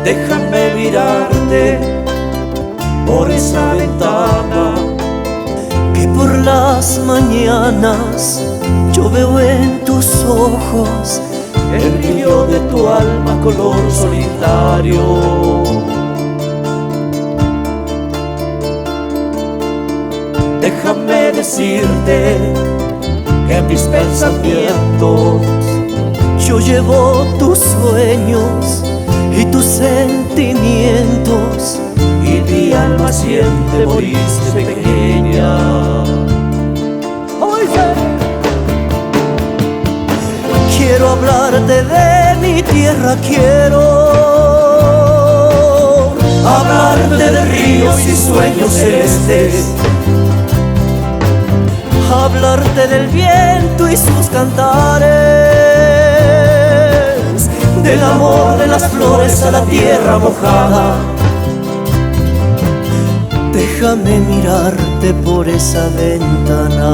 Déjame mirarte por esa ventana que por las mañanas yo veo en tus ojos el brillo de tu alma color solitario. Déjame decirte que en mis pensamientos yo llevo tus sueños y tus sentimientos, y mi alma siente morirse pequeña. Quiero hablarte de mi tierra, quiero hablarte de ríos y sueños celestes, hablarte del viento y sus cantares, del amor de las flores a la tierra mojada. Déjame mirarte por esa ventana.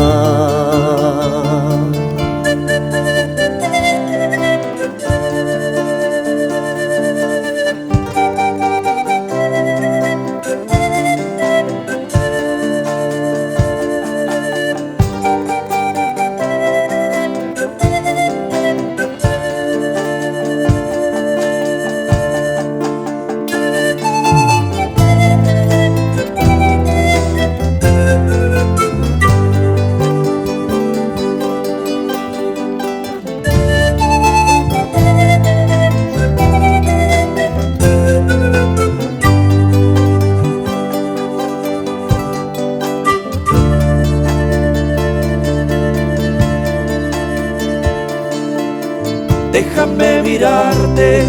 Déjame mirarte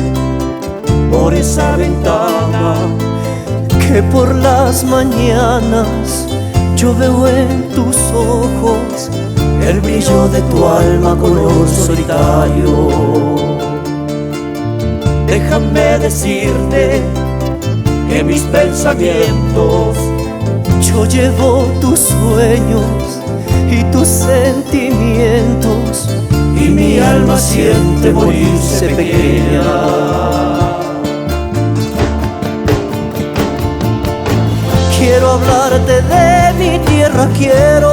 por esa ventana que por las mañanas yo veo en tus ojos el brillo de tu alma color solitario. Déjame decirte que en mis pensamientos yo llevo tus sueños y tus sentimientos, y mi alma siente morirse pequeña. Quiero hablarte de mi tierra, quiero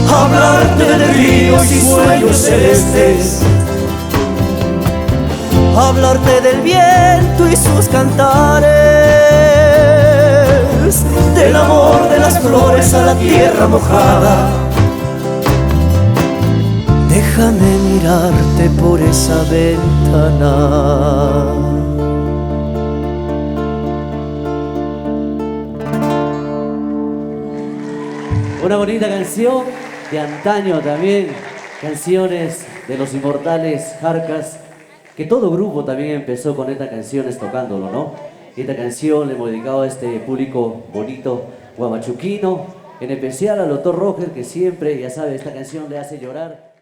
hablarte de ríos y sueños celestes, hablarte del viento y sus cantares, del amor de las flores a la tierra mojada. Déjame mirarte por esa ventana. Una bonita canción de antaño también, canciones de los inmortales Jarcas, que todo grupo también empezó con estas canciones tocándolo, ¿no? Esta canción le hemos dedicado a este público bonito guamachuquino, en especial al doctor Roger, que siempre, ya sabe, esta canción le hace llorar.